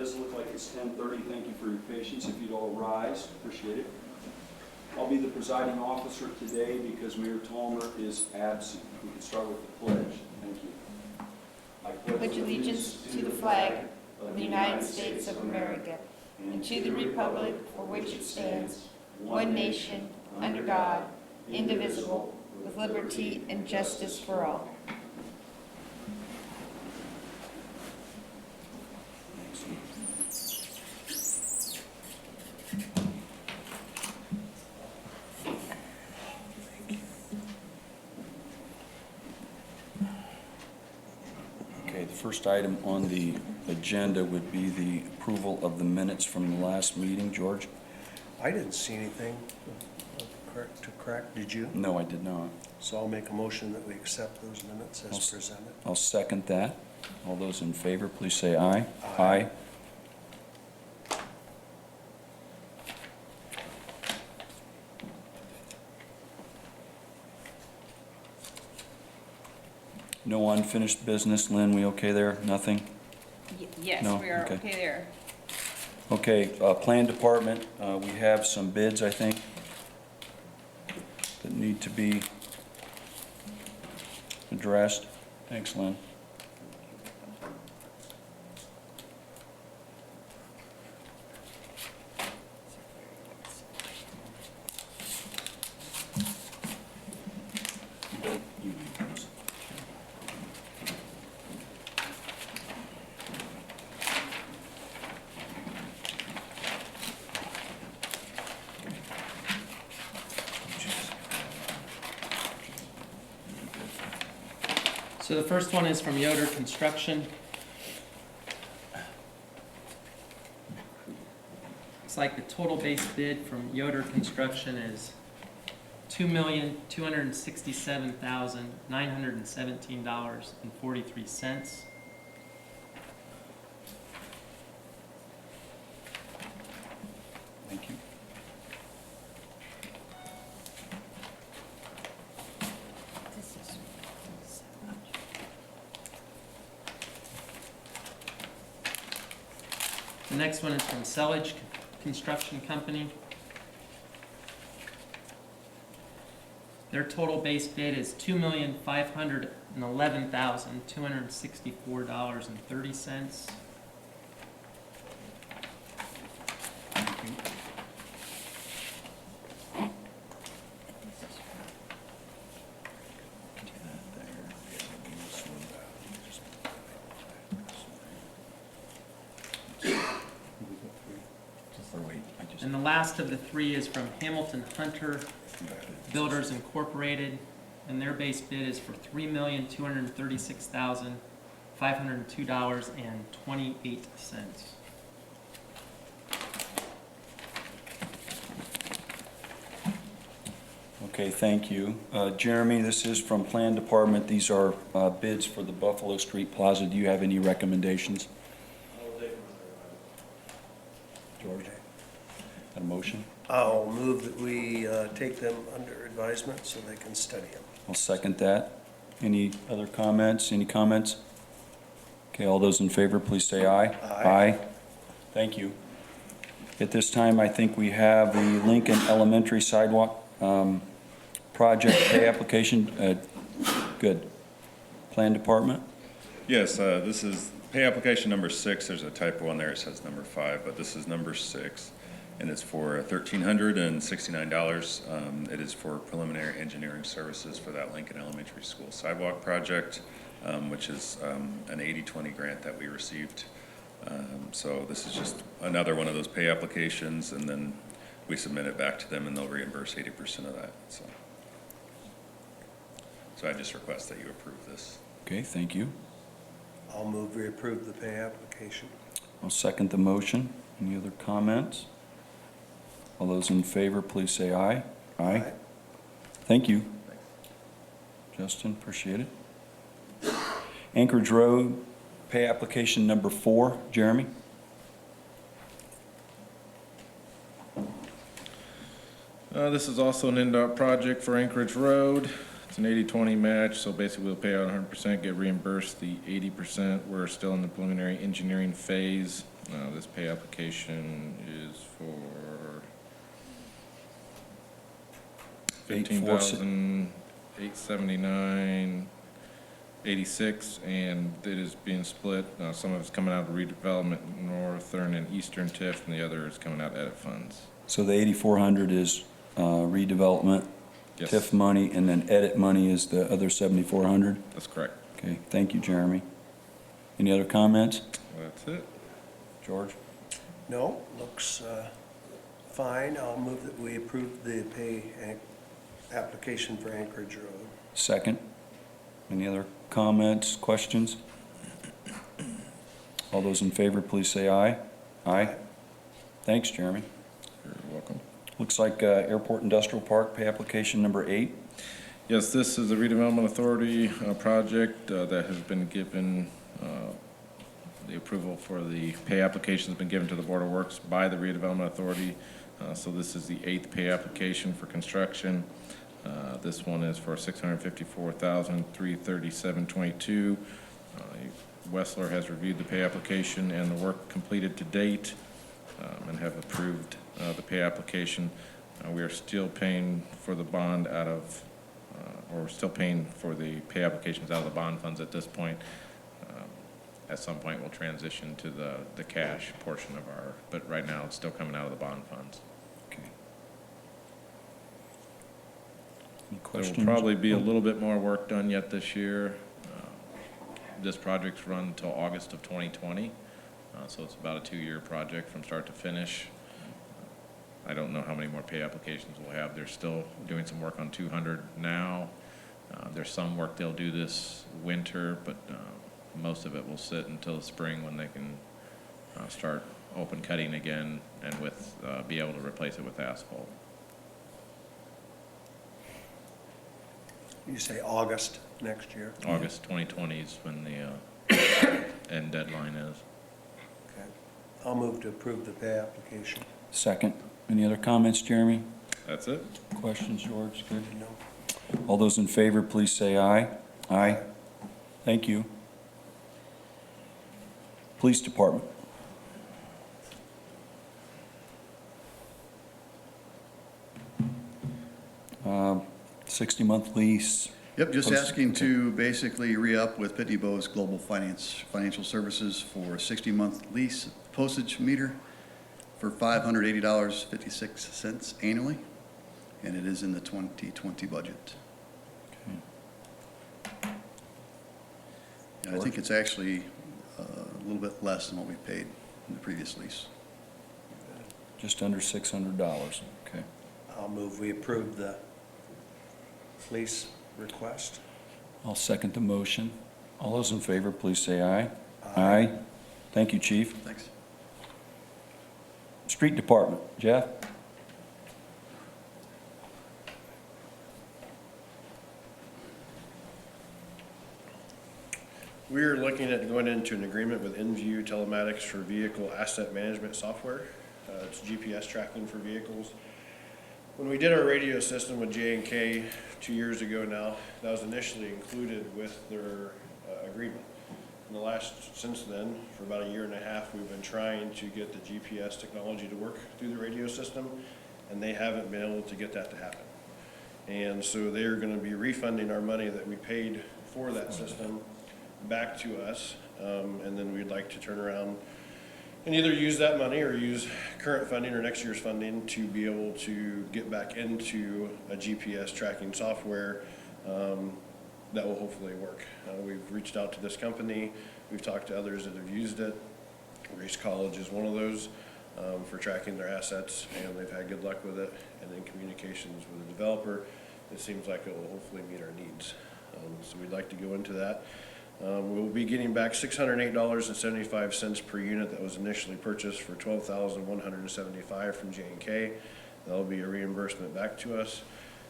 doesn't look like it's 10:30. Thank you for your patience. If you'd all rise, appreciate it. I'll be the presiding officer today because Mayor Tolmer is absent. We can start with the pledge. Thank you. I pledge allegiance to the flag of the United States of America and to the republic for which it stands, one nation, under God, indivisible, with liberty and justice for all. Okay, the first item on the agenda would be the approval of the minutes from the last meeting. George? I didn't see anything correct, did you? No, I did not. So I'll make a motion that we accept those minutes as presented. I'll second that. All those in favor, please say aye. Aye. No unfinished business. Lynn, we okay there? Nothing? Yes, No? we are Okay. okay there. Okay, Plan Department, we have some bids, I think, that need to be addressed. Thanks, Lynn. So the first one is from Yoder Construction. It's like the total base bid from Yoder Construction is $2,267,917.43. Thank you. The next one is from Selledge Construction Company. Their total base bid is $2,511,264.30. And the last of the three is from Hamilton Hunter Builders Incorporated, and their base bid is for $3,236,502.28. Okay, thank you. Jeremy, this is from Plan Department. These are bids for the Buffalo Street Plaza. Do you have any recommendations? George? Got a motion? I'll move that we take them under advisement so they can study them. I'll second that. Any other comments? Any comments? Okay, all those in favor, please say aye. Aye. Thank you. At this time, I think we have the Lincoln Elementary Sidewalk project pay application. Good. Plan Department? Yes, this is pay application number 6. There's a typo on there. It says number 5, but this is number 6, and it's for $1,369. It is for preliminary engineering services for that Lincoln Elementary School sidewalk project, which is an 80/20 grant that we received. So this is just another one of those pay applications, and then we submit it back to them, and they'll reimburse 80% of that. So I just request that you approve this. Okay, thank you. I'll move we approve the pay application. I'll second the motion. Any other comments? All those in favor, please say aye. Aye. Thank you. Justin, appreciate it. Anchorage Road, pay application number 4. Jeremy? This is also an NDOT project for Anchorage Road. It's an 80-20 match, so basically we'll pay out 100%, get reimbursed the 80%. We're still in the preliminary engineering phase. This pay application is for $15,879.86, and it is being split. Some of it's coming out of redevelopment, northern and eastern TIF, and the other is coming out edit funds. So the 8,400 is redevelopment, Yes. TIF money, and then edit money is the other 7,400? That's correct. Okay, thank you, Jeremy. Any other comments? That's it. George? No, looks fine. I'll move that we approve the application for Anchorage Road. Second. Any other comments, questions? All those in favor, please say aye. Aye. Thanks, Jeremy. You're welcome. Looks like Airport Industrial Park, pay application number 8. Yes, this is a redevelopment authority project that has been given, the approval for the pay application has been given to the Board of Works by the redevelopment authority. So this is the 8th pay application for construction. This one is for $654,337.22. Westler has reviewed the pay application and the work completed to date, and have approved the pay application. We are still paying for the bond out of, or we're still paying for the pay applications out of the bond funds at this point. At some point, we'll transition to the cash portion of our, but right now, it's still coming out of the bond funds. Okay. Any There questions? will probably be a little bit more work done yet this year. This project's run until August of 2020, so it's about a 2-year project from start to finish. I don't know how many more pay applications we'll have. They're still doing some work on 200 now. There's some work they'll do this winter, but most of it will sit until the spring when they can start open cutting again and with be able to replace it with asphalt. You say August next year? August 2020 is when the end deadline is. Okay. I'll move to approve the pay application. Second. Any other comments, Jeremy? That's it. Questions, George? Good. No. All those in favor, please say aye. Aye. Thank you. Police Department. Uh, 60-month lease. Yep, just Post- asking to basically re-up with Pitney Bowes Global Financial Services for a 60-month lease postage meter for $580.56 annually, and it is in the 2020 budget. And I think it's actually a little bit less than what we paid in the previous lease. Just under $600. Okay. I'll move we approve the lease request. I'll second the motion. All those in favor, please say aye. Aye. Thank you, Chief. Thanks. Street Department. Jeff? We are looking at going into an agreement with InView Telematics for vehicle asset management software. It's GPS tracking for vehicles. When we did our radio system with J&K 2 years ago now, that was initially included with their agreement. Since then, for about 1.5 years, we've been trying to get the GPS technology to work through the radio system, and they haven't been able to get that to happen. And so they're gonna be refunding our money that we paid for that system back to us, and then we'd like to turn around and either use that money or use current funding or next year's funding to be able to get back into a GPS tracking software that will hopefully work. We've reached out to this company, we've talked to others that have used it. Grace College is one of those for tracking their assets, and they've had good luck with it. And in communications with the developer, it seems like it will hopefully meet our needs. So we'd like to go into that. We'll be getting back $608.75 per unit that was initially purchased for $12,175 from J&K. That'll be a reimbursement back to us.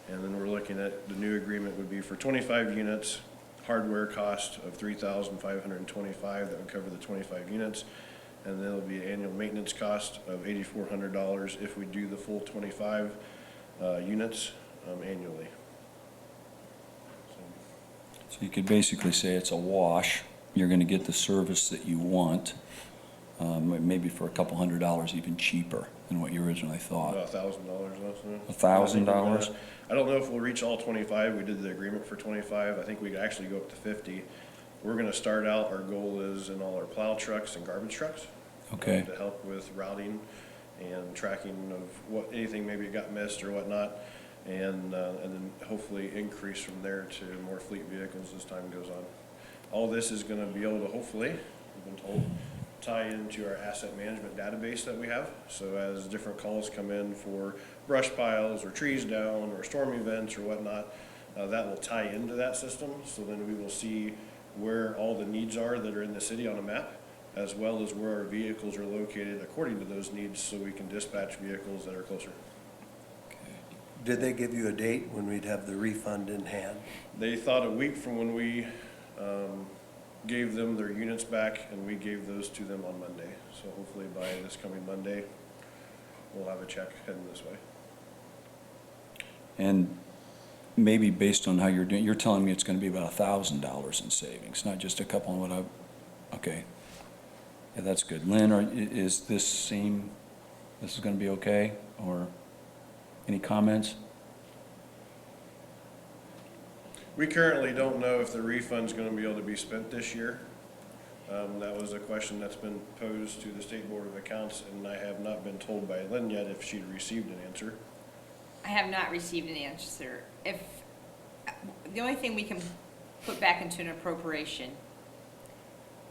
And then we're looking at, the new agreement would be for 25 units, hardware cost of $3,525, that would cover the 25 units. And then there'll be an annual maintenance cost of $8,400 if we do the full 25 units annually. So you could basically say it's a wash. You're gonna get the service that you want, maybe for a couple $100 even cheaper than what you originally thought. About $1,000 less. $1,000? I don't know if we'll reach all 25. We did the agreement for 25. I think we could actually go up to 50. We're gonna start out, our goal is in all our plow trucks and garbage trucks. Okay. To help with routing and tracking of what, anything maybe got missed or whatnot. And then hopefully increase from there to more fleet vehicles as time goes on. All this is gonna be able to hopefully, we've been told, tie into our asset management database that we have. So as different calls come in for brush piles or trees down or storm events or whatnot, that will tie into that system. So then we will see where all the needs are that are in the city on a map, as well as where our vehicles are located according to those needs, so we can dispatch vehicles that are closer. Did they give you a date when we'd have the refund in hand? They thought a week from when we gave them their units back, and we gave those to them on Monday. So hopefully by this coming Monday, we'll have a check heading this way. And maybe based on how you're doing, you're telling me it's gonna be about $1,000 in savings, not just a couple on what okay. Yeah, that's good. Lynn, is this is gonna be okay, or any comments? We currently don't know if the refund's gonna be able to be spent this year. That was a question that's been posed to the State Board of Accounts, and I have not been told by Lynn yet if she'd received an answer. I have not received an answer. If, the only thing we can put back into an appropriation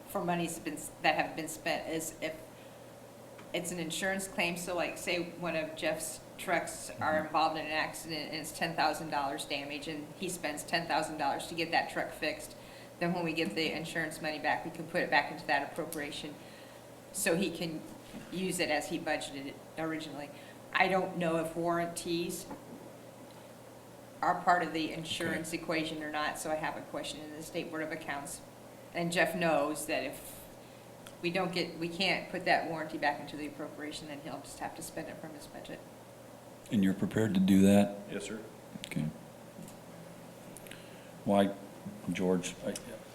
for monies that have been spent is if it's an insurance claim, so like, say one of Jeff's trucks are involved in an accident and it's $10,000 damage, and he spends $10,000 to get that truck fixed, then when we get the insurance money back, we can put it back into that appropriation, so he can use it as he budgeted it originally. I don't know if warranties are part of the insurance equation or not, so I have a question in the State Board of Accounts. And Jeff knows that if we can't put that warranty back into the appropriation, then he'll just have to spend it from his budget. And you're prepared to do that? Yes, sir. Okay. Why, George,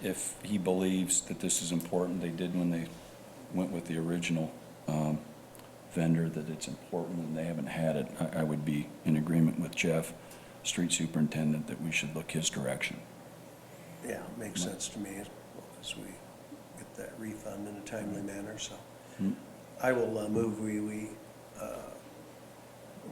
if he believes that this is important, they did when they went with the original vendor, that it's important and they haven't had it, I would be in agreement with Jeff, street superintendent, that we should look his direction. Yeah, makes sense to me, as long as we get that refund in a timely manner, so. I will move we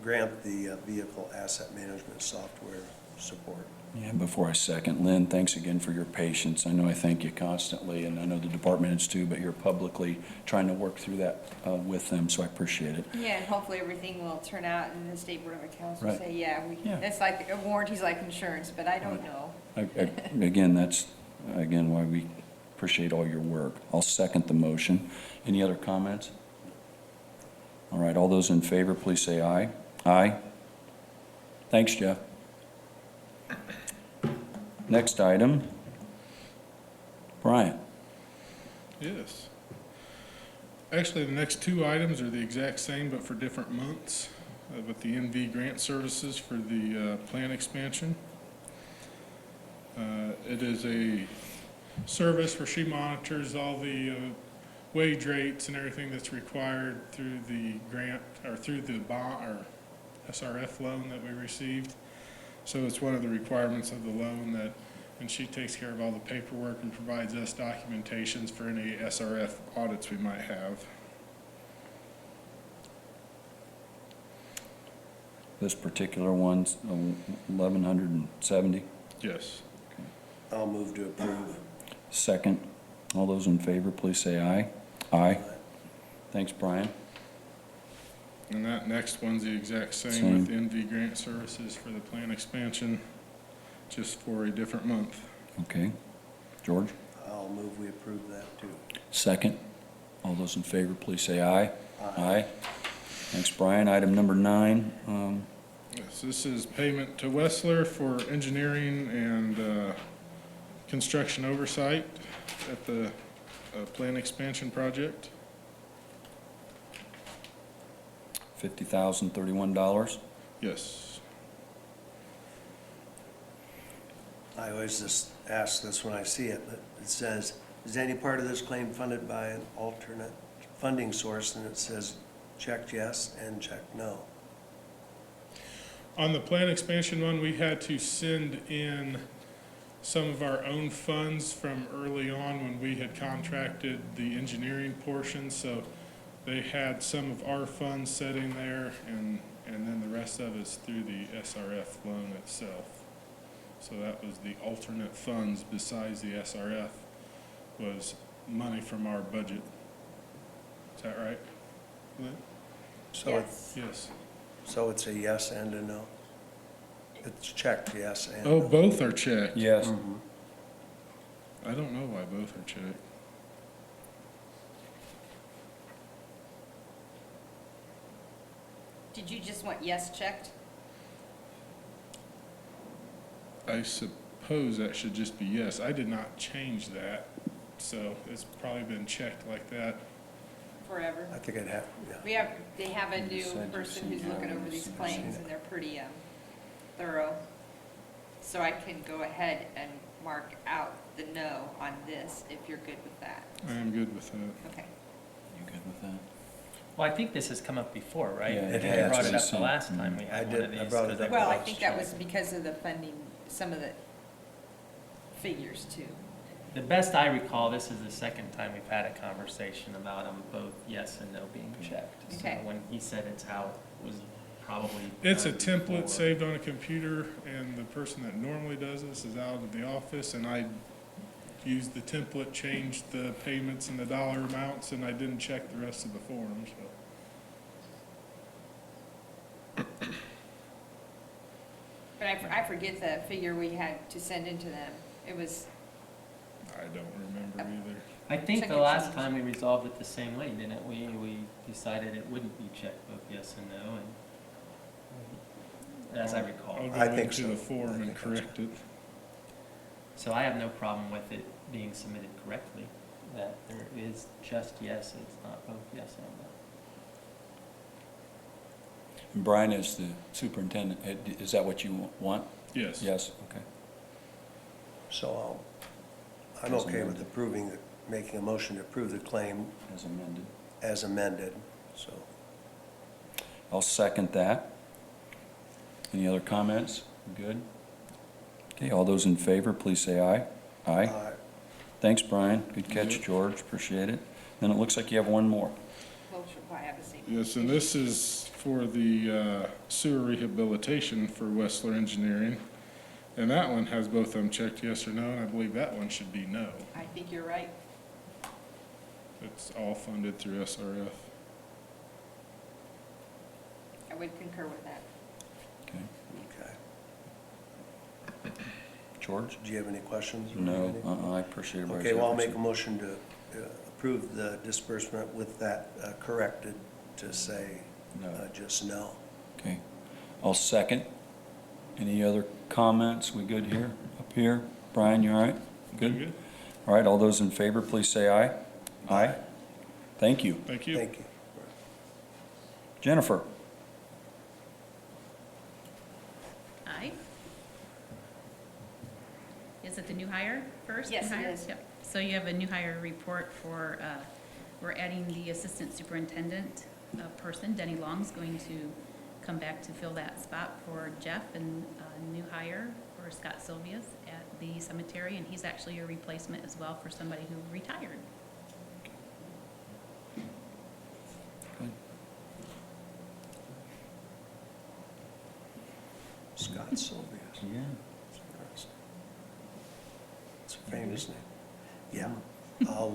grant the vehicle asset management software support. Yeah, before I second, Lynn, thanks again for your patience. I know I thank you constantly, and I know the department heads too, but you're publicly trying to work through that with them, so I appreciate it. Yeah, and hopefully everything will turn out, and the State Board of Accounts will Right. say, yeah, Yeah. it's like, a warranty's like insurance, but I don't know. Again, that's, again, why we appreciate all your work. I'll second the motion. Any other comments? All right, all those in favor, please say aye. Aye. Thanks, Jeff. Next item. Brian. Yes. Actually, the next two items are the exact same, but for different months, with the NV grant services for the plant expansion. It is a service where she monitors all the wage rates and everything that's required through the grant, or through the bond, or SRF loan that we received. So it's one of the requirements of the loan that, and she takes care of all the paperwork and provides us documentations for any SRF audits we might have. This particular one's 1,170. Yes. I'll move to approve. Second. All those in favor, please say aye. Aye. Thanks, Brian. And that next one's the exact same Same. with NV grant services for the plant expansion, just for a different month. Okay. George? I'll move we approve that too. Second. All those in favor, please say aye. Aye. Thanks, Brian. Item number 9. Yes, this is payment to Wessler for engineering and construction oversight at the plant expansion project. $50,031. Yes. I always just ask this when I see it, but it says, is any part of this claim funded by an alternate funding source? And it says checked yes and checked no. On the plan expansion one, we had to send in some of our own funds from early on when we had contracted the engineering portion. So they had some of our funds sitting there, and then the rest of it's through the SRF loan itself. So that was the alternate funds besides the SRF, was money from our budget. Is that right, Lynn? So Yes. Yes. So it's a yes and a no? It's checked yes and Oh, no. both are checked. Yes. I don't know why both are checked. Did you just want yes checked? I suppose that should just be yes. I did not change that, so it's probably been checked like that. Forever. I think I'd have, yeah. They have a You new said you've person seen who's that. looking over these Seen it. claims, and they're pretty thorough. So I can go ahead and mark out the no on this, if you're good with that. I am good with that. Okay. You good with that? Well, I think this has come up before, right? Yeah, it We has. brought it up the Some- last time we I had did. one of I these. brought it 'cause they up. Well, I both think that was checked. because of the funding, some of the figures too. The best I recall, this is the second time we've had a conversation about them both yes and no being checked. So Okay. when he said it's how it was probably. It's a done template before. saved on a computer, and the person that normally does this is out of the office, and I used the template, changed the payments and the dollar amounts, and I didn't check the rest of the forms, so. But I forget the figure we had to send into them. It was, I don't remember either. I think Check the it, last change. time we resolved it the same way, didn't we? We decided it wouldn't be checked both yes and no, and as I recall. I'll I go think into so. the I form and think that's correct it. So I have no problem with it being submitted correctly, that there is just yes, it's not both yes and no. And Brian is the superintendent. Is that what you want? Yes. Yes, okay. So I'm As okay with amended. approving, making a motion to approve the claim As amended. as amended, so. I'll second that. Any other comments? Good? Okay, all those in favor, please say aye. Aye. Thanks, Brian. Good catch, George. Appreciate it. Then it looks like you have one more. well, I have the same. Yes, and this is for the sewer rehabilitation for Westler Engineering. And that one has both of them checked yes or no, and I believe that one should be no. I think you're right. It's all funded through SRF. I would concur with that. Okay. Okay. George? Do you have any questions? or No, anything? I appreciate everybody's Okay, well, I'll efforts. make a motion to approve the disbursement with that corrected to say No. just no. Okay. I'll second. Any other comments? We good here, up here? Brian, you all right? Good? All right, all those in favor, please say aye. Aye. Thank you. Thank you. Thank you. Jennifer? Aye. Is it the new hire first? Yes, New it hire? is. Yep. So you have a new hire report for, we're adding the assistant superintendent person. Denny Long's going to come back to fill that spot for Jeff, and a new hire for Scott Sylvius at the cemetery, and he's actually a replacement as well for somebody who retired. Good. Scott Sylvius. Yeah. It's a famous name. Yeah. I'll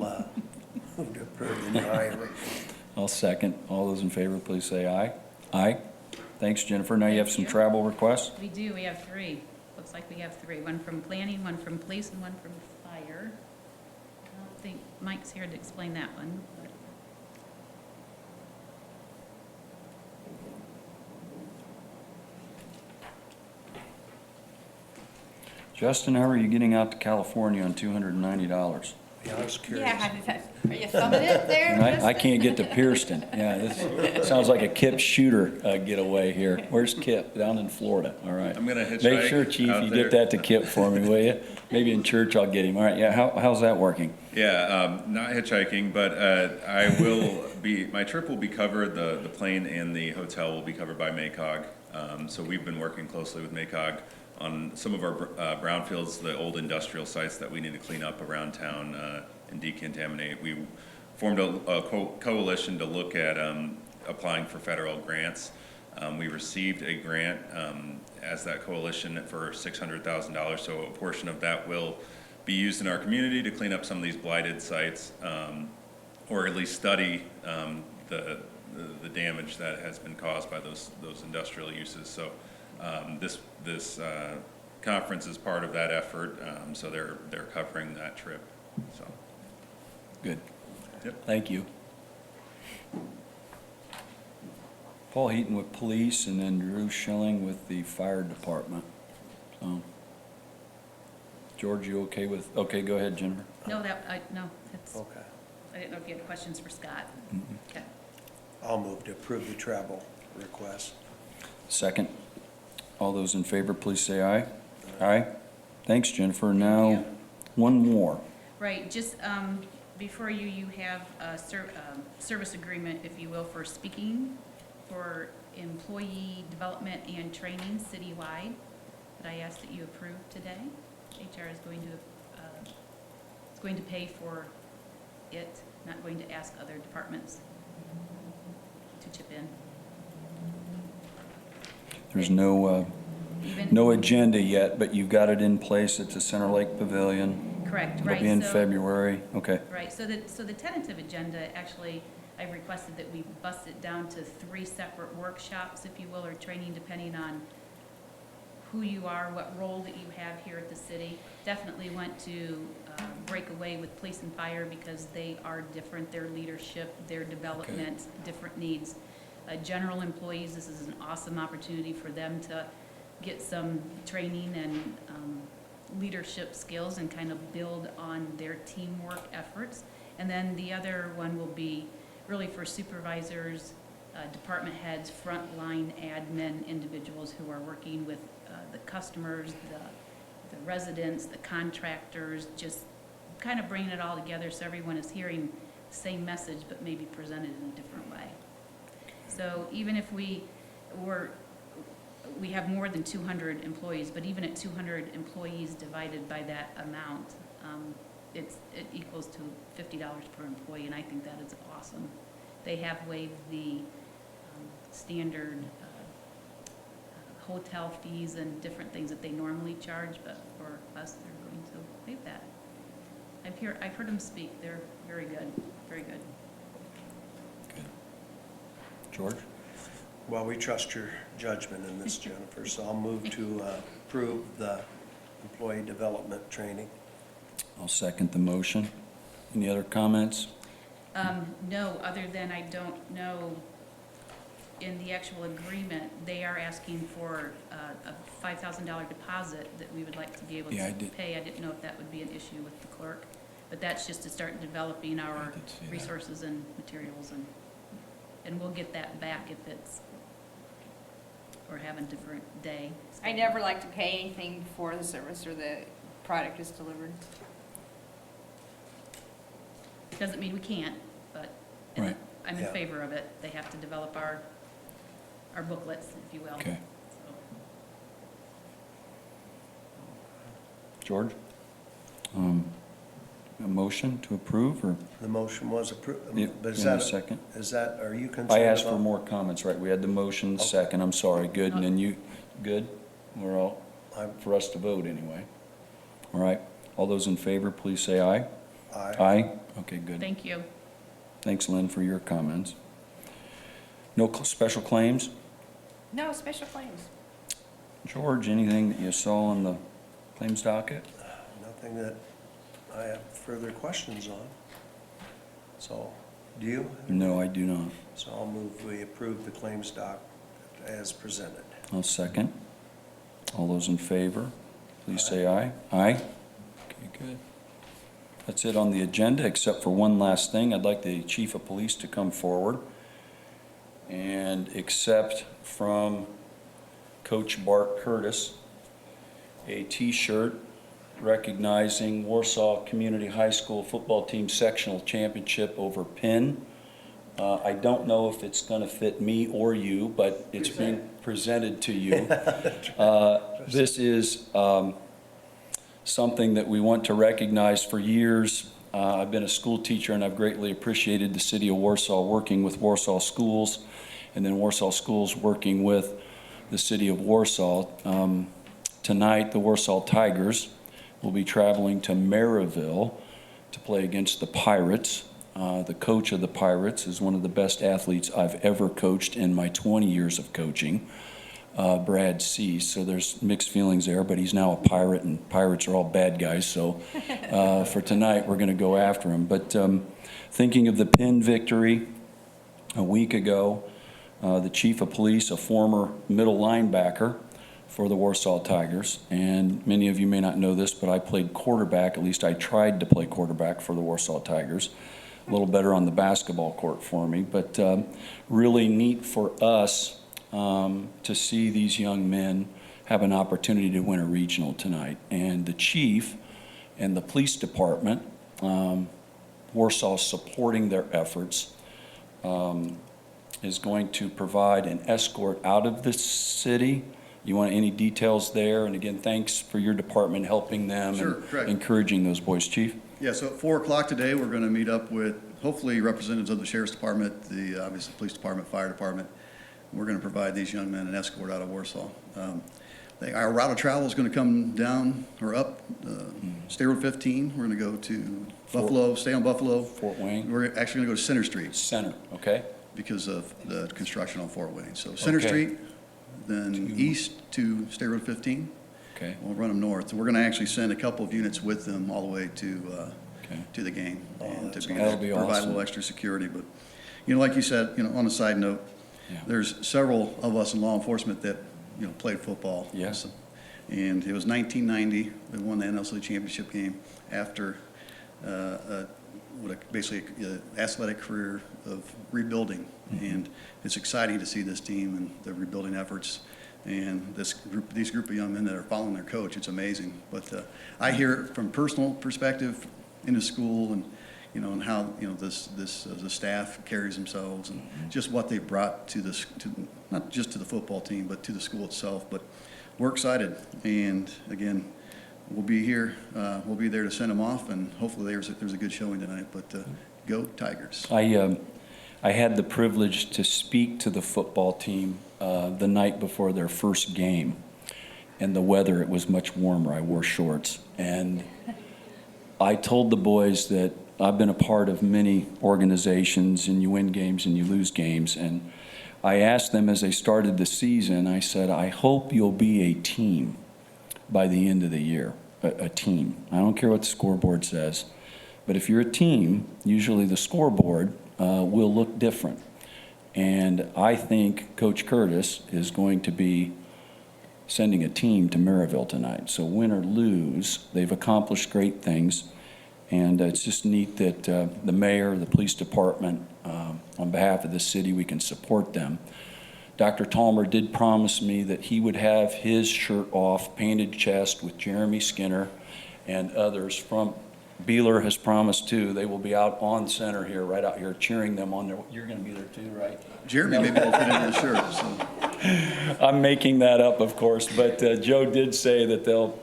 move to approve the new hire. I'll second. All those in favor, please say aye. Aye. Thanks, Jennifer. Now you have Thank some you. travel requests? We do, we have three. Looks like we have three, one from planning, one from police, and one from fire. I don't think Mike's here to explain that one, but Justin, how are you getting out to California on $290? Yeah, I was curious. Yeah, are you thumbing it there? I Justin? can't get to Pierceton. Yeah, this sounds like a Kip Shooter getaway here. Where's Kip? Down in Florida. All right. I'm gonna hitchhike Make sure, Chief, out you there. get that to Kip for me, will you? Maybe in church I'll get him. All right, yeah, how's that working? Yeah, not hitchhiking, but I will be, my trip will be covered, the plane and the hotel will be covered by MACOG. So we've been working closely with MACOG on some of our brownfields, the old industrial sites that we need to clean up around town and decontaminate. We formed a coalition to look at applying for federal grants. We received a grant as that coalition for $600,000, so a portion of that will be used in our community to clean up some of these blighted sites, or at least study the damage that has been caused by those industrial uses. So this conference is part of that effort, so they're covering that trip. So Good. Yep. Thank you. Paul Heaton with police, and then Drew Schilling with the fire department. So, George, you okay with, okay, go ahead, Jennifer. No, no, it's, Okay. I didn't know if you had questions for Scott. Okay. I'll move to approve the travel request. Second. All those in favor, please say aye. Aye. Thanks, Jennifer. Now, one more. Right, just before you have a service agreement, if you will, for speaking for employee development and training citywide that I ask that you approve today. HR is going to pay for it, not going to ask other departments to chip in. There's no Even agenda yet, but you've got it in place. It's a Center Lake Pavilion. Correct, It'll right. be in so- February. Okay. Right, so the tentative agenda, actually, I've requested that we bust it down to 3 separate workshops, if you will, or training, depending on who you are, what role that you have here at the city. Definitely want to break away with police and fire because they are different, their leadership, their development, different needs. General employees, this is an awesome opportunity for them to get some training and leadership skills and kind of build on their teamwork efforts. And then the other one will be really for supervisors, department heads, frontline admin individuals who are working with the customers, the residents, the contractors, just kind of bringing it all together so everyone is hearing the same message but maybe presented in a different way. So even if we have more than 200 employees, but even at 200 employees divided by that amount, it equals to $50 per employee, and I think that is awesome. They have waived the standard hotel fees and different things that they normally charge, but for us, they're going to waive that. I've heard them speak. They're very good, very good. George? Well, we trust your judgment in this, Jennifer, so I'll move to approve the employee development training. I'll second the motion. Any other comments? No, other than I don't know, in the actual agreement, they are asking for a $5,000 deposit that we would like to be able Yeah, I to did. pay. I didn't know if that would be an issue with the clerk, but that's just to start developing our did see that. resources and materials, and we'll get that back if we're having a different day. I never like to pay anything before the service or the product is delivered. Doesn't mean we can't, but Right. I'm in Yeah. favor of it. They have to develop our booklets, if you will. Okay. So, George? A motion to approve, or? The motion was approved, Yeah, but in a second. are you concerned I asked for about- more comments, right? We had the motion, second, I'm sorry, good, and then you, good? We're all, I'm- for us to vote anyway. All right, all those in favor, please say aye. Aye. Aye? Okay, good. Thank you. Thanks, Lynn, for your comments. No special claims? No, special claims. George, anything that you saw on the claims docket? Nothing that I have further questions on. So, do you? No, I do not. So I'll move we approve the claims doc as presented. I'll second. All those in favor, please say aye. Aye? Okay, good. That's it on the agenda, except for one last thing. I'd like the chief of police to come forward and accept from Coach Bart Curtis a T-shirt recognizing Warsaw Community High School football team sectional championship over Penn. I don't know if it's going to fit me or you, but it's being presented to you. This is something that we want to recognize for years. I've been a school teacher, and I've greatly appreciated the city of Warsaw working with Warsaw Schools, and then Warsaw Schools working with the city of Warsaw. Tonight, the Warsaw Tigers will be traveling to Maryville to play against the Pirates. The coach of the Pirates is one of the best athletes I've ever coached in my 20 years of coaching, Brad Cease. So there's mixed feelings there, but he's now a Pirate, and Pirates are all bad guys. So for tonight, we're going to go after him. But thinking of the Penn victory a week ago, the chief of police, a former middle linebacker for the Warsaw Tigers, and many of you may not know this, but I played quarterback, at least I tried to play quarterback for the Warsaw Tigers. A little better on the basketball court for me, but really neat for us to see these young men have an opportunity to win a regional tonight. And the chief and the police department, Warsaw supporting their efforts, is going to provide an escort out of the city. You want any details there? And again, thanks for your department helping them Sure, and correct. encouraging those boys, Chief. Yeah, so at 4 o'clock today, we're going to meet up with hopefully representatives of the Sheriff's Department, the obviously Police Department, Fire Department. We're going to provide these young men an escort out of Warsaw. Our route of travel is going to come down or up State Road 15. We're going to go to Buffalo, stay on Buffalo. Fort Wayne. We're actually going to go to Center Street Center, okay? because of the construction on Fort Wayne. So Center Okay. Street, then east to State Road 15. Okay. We'll run them north. We're going to actually send a couple of units with them all the way to the game and to That'll be provide a awesome. little extra security. But, like you said, on a side note, Yeah. there's several of us in law enforcement that, played football. Yeah. And it was 1990, they won the NLC championship game after basically an athletic career of rebuilding. Mm-hmm. And it's exciting to see this team and the rebuilding efforts. And these group of young men that are following their coach, it's amazing. But I hear it from personal perspective in the school, and and how the staff carries themselves, and just what they brought to not just to the football team, but to the school itself. But we're excited, and again, we'll be here. We'll be there to send them off, and hopefully there's a good showing tonight. But go Tigers! I had the privilege to speak to the football team the night before their first game, and the weather, it was much warmer. I wore shorts, and I told the boys that I've been a part of many organizations, and you win games and you lose games, and I asked them as they started the season, I said, I hope you'll be a team by the end of the year, a team. I don't care what the scoreboard says, but if you're a team, usually the scoreboard will look different. And I think Coach Curtis is going to be sending a team to Maryville tonight. So win or lose, they've accomplished great things. And it's just neat that the mayor, the police department, on behalf of the city, we can support them. Dr. Talmer did promise me that he would have his shirt off, painted chest, with Jeremy Skinner and others from Beeler has promised too. They will be out on center here, right out here, cheering them on. You're going to be there too, right? Jeremy maybe will fit into the shirt. So. I'm making that up, of course, but Joe did say that they'll,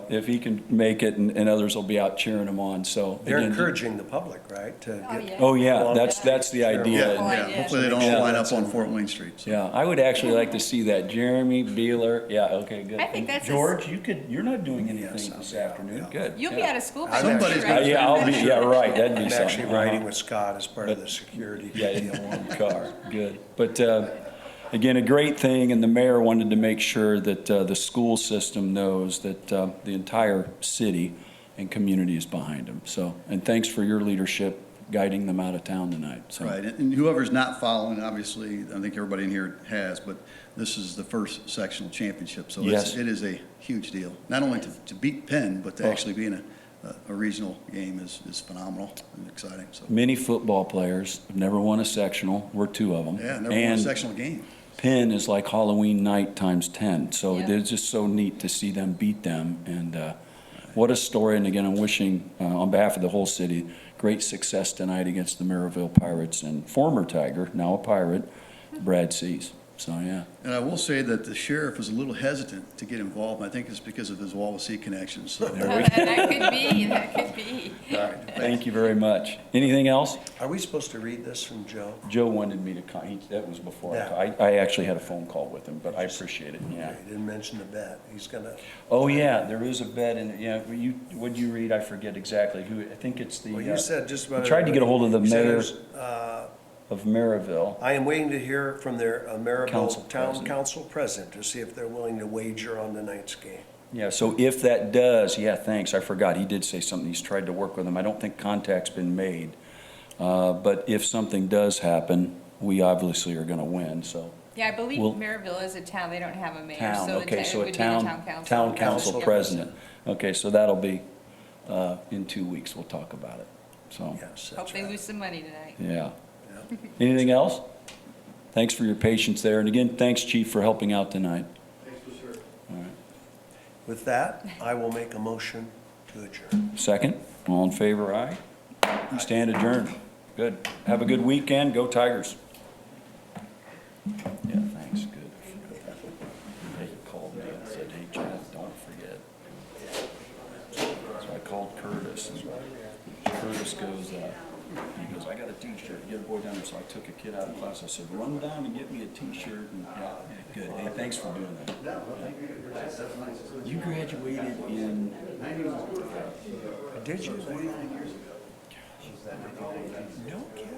if he can make it, and others will be out cheering him on. So They're again, encouraging the public, right? To Oh, get- yeah. Oh yeah, Well, that's the idea. Yeah. Hopefully they don't all line up on Fort Wayne Street. So. Yeah, I would actually like to see that. Jeremy, Beeler, yeah, okay, good. I think that's a- George, you're not doing anything Yes, this yeah, afternoon, yeah. good. You'll be yeah. out of school by I'm then, Somebody's right? Yeah, I'll be, yeah, right, that'd be I'm something. actually riding with Scott as part of the security. Yeah, in the one car, good. But again, a great thing, and the mayor wanted to make sure that the school system knows that the entire city and community is behind them. So, and thanks for your leadership guiding them out of town tonight. So. Right, and whoever's not following, obviously, I think everybody in here has, but this is the first sectional championship, so Yes. it is a huge deal. Not only to beat Penn, but to Well, actually be in a regional game is phenomenal and exciting, so. Many football players have never won a sectional. We're two of them. Yeah, never won a And sectional game. Penn is like Halloween night times 10. So it Yeah. is just so neat to see them beat them. And what a story. And again, I'm wishing, on behalf of the whole city, great success tonight against the Maryville Pirates and former Tiger, now a Pirate, Brad Seas. So, yeah. And I will say that the sheriff was a little hesitant to get involved, and I think it's because of his Wawasee connection, so. That could be, that could be. Thank you very much. Anything else? Are we supposed to read this from Joe? Joe wanted me to, that was before. Yeah. I actually had a phone call with him, but I appreciate it, yeah. He didn't mention the bet. He's gonna, Oh, yeah, there is a bet in, yeah, what'd you read? I forget exactly who, I think it's the. well, you said just about. I tried to get a hold of the You said mayor there's, of Maryville. I am waiting to hear from their Council Maryville Town president. Council President to see if they're willing to wager on tonight's game. Yeah, so if that does, yeah, thanks, I forgot, he did say something, he's tried to work with them, I don't think contact's been made. But if something does happen, we obviously are gonna win, so. Yeah, I believe Well- Maryville is a town, they don't have a mayor, Town, so okay, it so would a be the town, town council. town council Council president. Okay, so that'll be, in 2 weeks, we'll talk about it, so, Yes, Hope that's they right. lose some money tonight. yeah. Yeah. Anything else? Thanks for your patience there, and again, thanks, Chief, for helping out tonight. With that, I will make a motion to adjourn. Second, all in favor, aye? We stand adjourned. Good. Have a good weekend, go Tigers. Yeah, thanks, good. I forgot that. He called me and said, hey, Chad, don't forget. So I called Curtis, and Curtis goes, he goes, I got a T-shirt, get a boy down there. So I took a kid out of class, I said, run down and get me a T-shirt, and, yeah, good. Hey, thanks for doing that. You graduated in, Did you? no kidding.